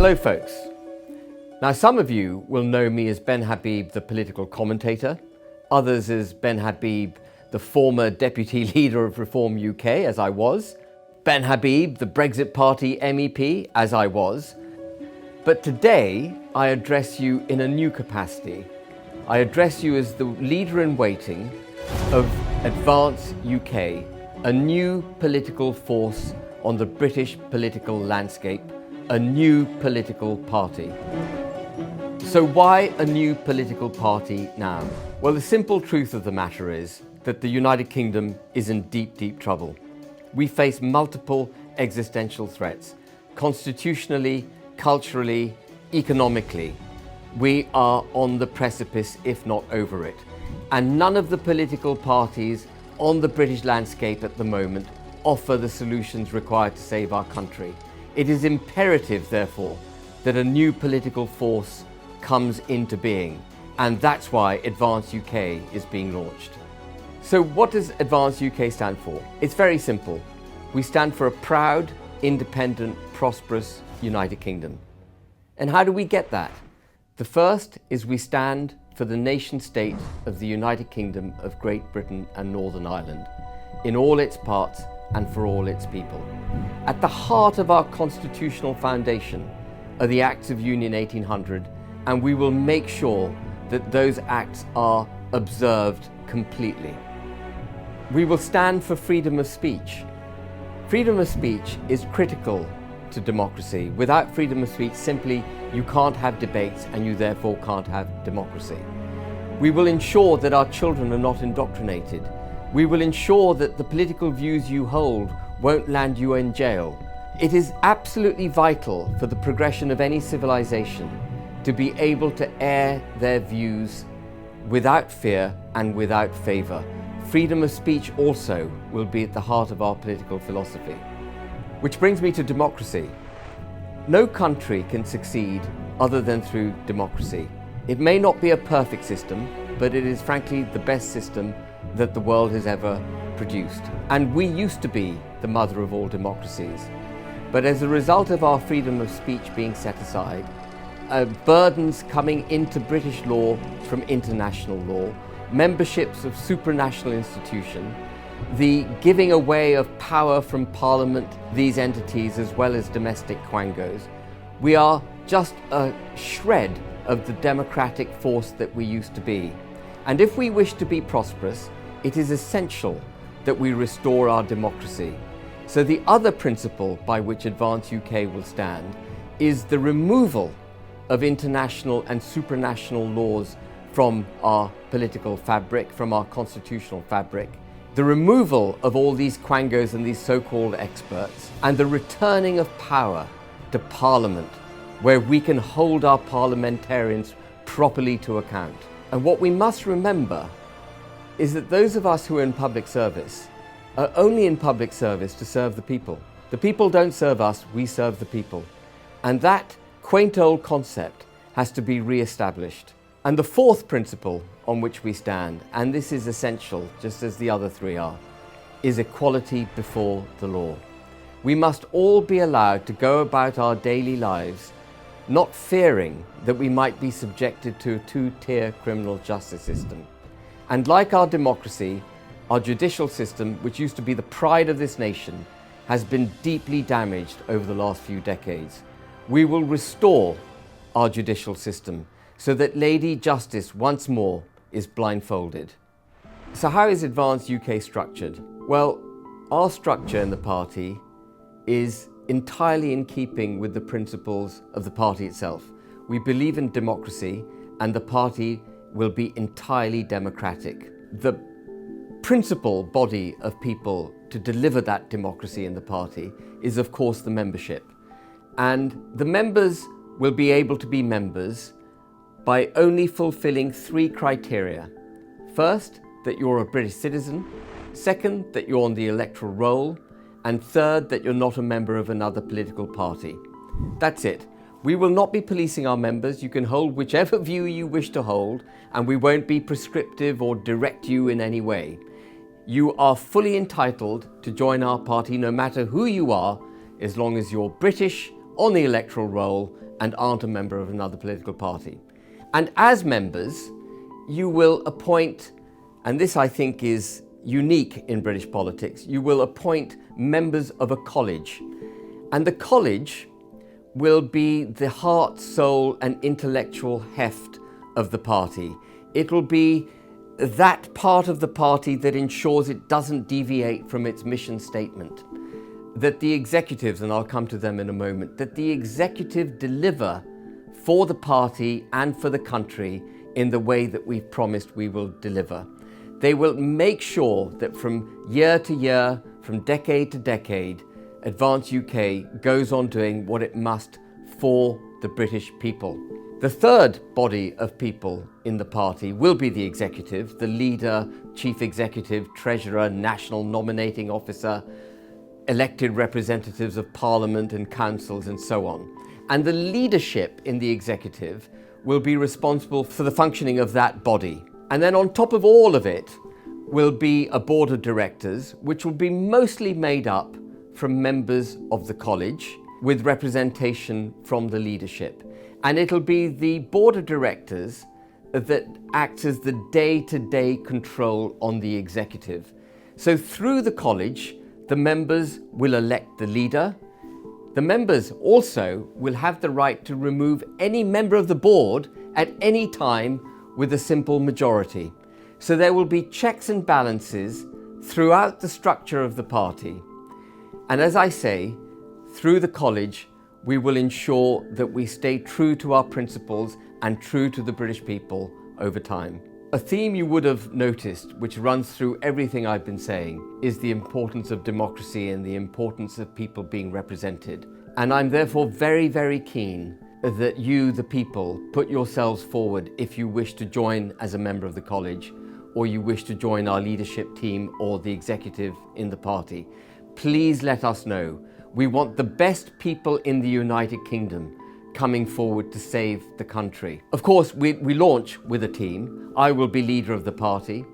Hello folks. Now some of you will know me as Ben Habib, the political commentator, others as Ben Habib, the former deputy leader of Reform UK, as I was, Ben Habib, the Brexit Party MEP, as I was. But today I address you in a new capacity. I address you as the leader in waiting of Advance UK, a new political force on the British political landscape, a new political party. So why a new political party now? Well, the simple truth of the matter is that the United Kingdom is in deep, deep trouble. We face multiple existential threats, constitutionally, culturally, economically. We are on the precipice, if not over it. And none of the political parties on the British landscape at the moment offer the solutions required to save our country. It is imperative, therefore, that a new political force comes into being, and that's why Advance UK is being launched. So what does Advance UK stand for? It's very simple. We stand for a proud, independent, prosperous United Kingdom. And how do we get that? The first is we stand for the nation-state of the United Kingdom of Great Britain and Northern Ireland, in all its parts and for all its people. At the heart of our constitutional foundation are the Acts of Union 1800, and we will make sure that those acts are observed completely. We will stand for freedom of speech. Freedom of speech is critical to democracy. Without freedom of speech, simply you can't have debates and you therefore can't have democracy. We will ensure that our children are not indoctrinated. We will ensure that the political views you hold won't land you in jail. It is absolutely vital for the progression of any civilization to be able to air their views without fear and without favour. Freedom of speech also will be at the heart of our political philosophy. Which brings me to democracy. No country can succeed other than through democracy. It may not be a perfect system, but it is frankly the best system that the world has ever produced. And we used to be the mother of all democracies. But as a result of our freedom of speech being set aside, burdens coming into British law from international law, memberships of supranational institutions, the giving away of power from Parliament, these entities, as well as domestic quangos, we are just a shred of the democratic force that we used to be. And if we wish to be prosperous, it is essential that we restore our democracy. So the other principle by which Advance UK will stand is the removal of international and supranational laws from our political fabric, from our constitutional fabric, the removal of all these quangos and these so-called experts, and the returning of power to Parliament, where we can hold our parliamentarians properly to account. And what we must remember is that those of us who are in public service are only in public service to serve the people. The people don't serve us, we serve the people. And that quaint old concept has to be re-established. And the fourth principle on which we stand, and this is essential just as the other three are, is equality before the law. We must all be allowed to go about our daily lives not fearing that we might be subjected to a two-tier criminal justice system. And like our democracy, our judicial system, which used to be the pride of this nation, has been deeply damaged over the last few decades. We will restore our judicial system so that Lady Justice once more is blindfolded. So how is Advance UK structured? Well, our structure in the party is entirely in keeping with the principles of the party itself. We believe in democracy, and the party will be entirely democratic. The principal body of people to deliver that democracy in the party is, of course, the membership. And the members will be able to be members by only fulfilling three criteria. First, that you're a British citizen. Second, that you're on the electoral roll. And third, that you're not a member of another political party. That's it. We will not be policing our members. You can hold whichever view you wish to hold, and we won't be prescriptive or direct you in any way. You are fully entitled to join our party no matter who you are, as long as you're British on the electoral roll and aren't a member of another political party. And as members, you will appoint, and this I think is unique in British politics, you will appoint members of a college. And the college will be the heart, soul and intellectual heft of the party. It will be that part of the party that ensures it doesn't deviate from its mission statement. That the executives, and I'll come to them in a moment, that the executive deliver for the party and for the country in the way that we've promised we will deliver. They will make sure that from year to year, from decade to decade, Advance UK goes on doing what it must for the British people. The third body of people in the party will be the executive, the leader, chief executive, treasurer, national nominating officer, elected representatives of parliament and councils and so on. And the leadership in the executive will be responsible for the functioning of that body. And then on top of all of it will be a board of directors, which will be mostly made up from members of the college with representation from the leadership. And it'll be the board of directors that acts as the day-to-day control on the executive. So through the college, the members will elect the leader. The members also will have the right to remove any member of the board at any time with a simple majority. So there will be checks and balances throughout the structure of the party. And as I say, through the college, we will ensure that we stay true to our principles and true to the British people over time. A theme you would have noticed, which runs through everything I've been saying, is the importance of democracy and the importance of people being represented. And I'm therefore very, very keen that you, the people, put yourselves forward if you wish to join as a member of the college, or you wish to join our leadership team or the executive in the party. Please let us know. We want the best people in the United Kingdom coming forward to save the country. Of course, we launch with a team. I will be leader of the party,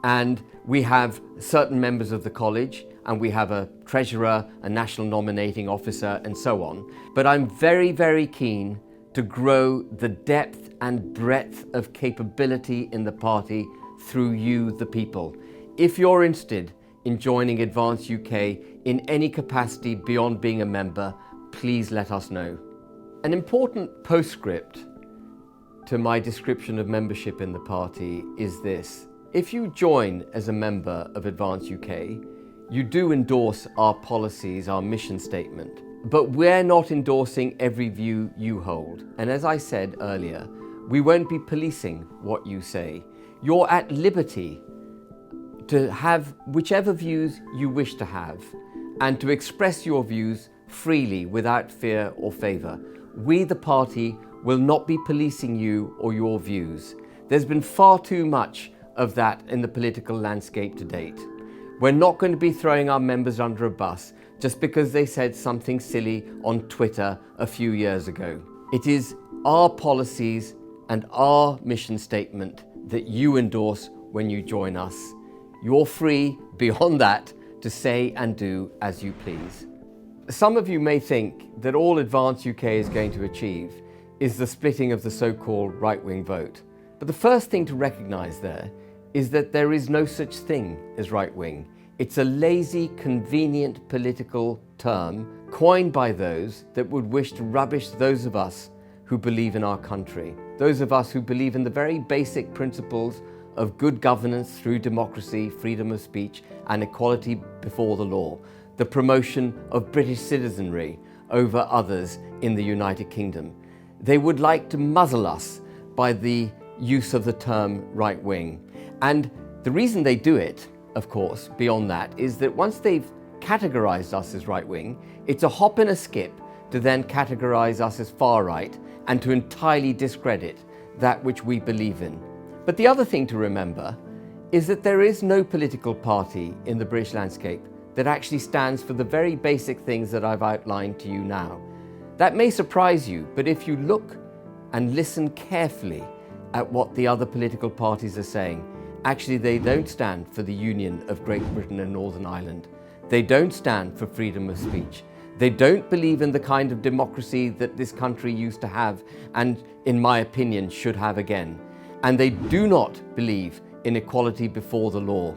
and we have certain members of the college, and we have a treasurer, a national nominating officer, and so on. But I'm very, very keen to grow the depth and breadth of capability in the party through you, the people. If you're interested in joining Advance UK in any capacity beyond being a member, please let us know. An important postscript to my description of membership in the party is this. If you join as a member of Advance UK, you do endorse our policies, our mission statement, but we're not endorsing every view you hold. And as I said earlier, we won't be policing what you say. You're at liberty to have whichever views you wish to have and to express your views freely without fear or favour. We, the party, will not be policing you or your views. There's been far too much of that in the political landscape to date. We're not going to be throwing our members under a bus just because they said something silly on Twitter a few years ago. It is our policies and our mission statement that you endorse when you join us. You're free beyond that to say and do as you please. Some of you may think that all Advance UK is going to achieve is the splitting of the so-called right-wing vote. But the first thing to recognise there is that there is no such thing as right-wing. It's a lazy, convenient political term coined by those that would wish to rubbish those of us who believe in our country. Those of us who believe in the very basic principles of good governance through democracy, freedom of speech, and equality before the law, the promotion of British citizenry over others in the United Kingdom. They would like to muzzle us by the use of the term right wing. And the reason they do it, of course, beyond that, is that once they've categorised us as right wing, it's a hop and a skip to then categorise us as far right and to entirely discredit that which we believe in. But the other thing to remember is that there is no political party in the British landscape that actually stands for the very basic things that I've outlined to you now. That may surprise you, but if you look and listen carefully at what the other political parties are saying, actually they don't stand for the union of Great Britain and Northern Ireland. They don't stand for freedom of speech. They don't believe in the kind of democracy that this country used to have and, in my opinion, should have again. And they do not believe in equality before the law.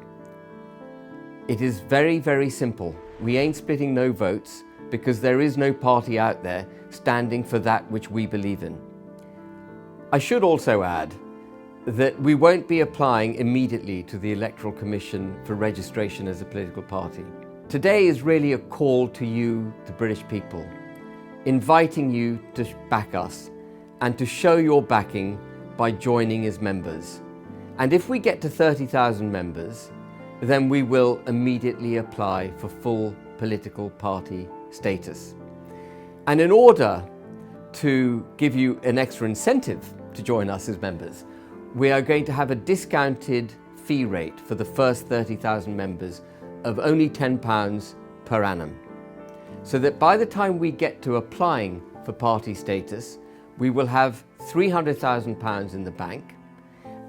It is very, very simple. We ain't splitting no votes because there is no party out there standing for that which we believe in. I should also add that we won't be applying immediately to the Electoral Commission for registration as a political party. Today is really a call to you, the British people, inviting you to back us and to show your backing by joining as members. And if we get to 30,000 members, then we will immediately apply for full political party status. And in order to give you an extra incentive to join us as members, we are going to have a discounted fee rate for the first 30,000 members of only £10 per annum. So that by the time we get to applying for party status, we will have £300,000 in the bank.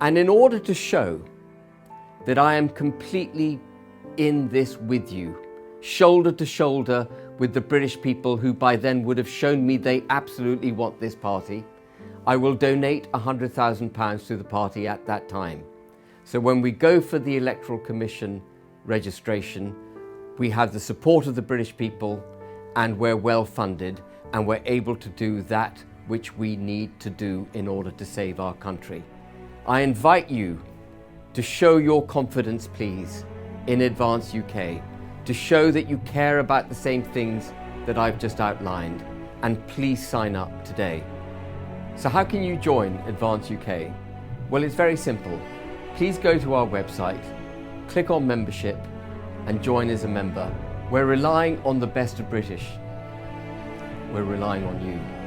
And in order to show that I am completely in this with you, shoulder to shoulder with the British people who by then would have shown me they absolutely want this party, I will donate £100,000 to the party at that time. So when we go for the Electoral Commission registration, we have the support of the British people and we're well funded and we're able to do that which we need to do in order to save our country. I invite you to show your confidence, please, in Advance UK, to show that you care about the same things that I've just outlined, and please sign up today. So how can you join Advance UK? Well, it's very simple. Please go to our website, click on membership and join as a member. We're relying on the best of British. We're relying on you.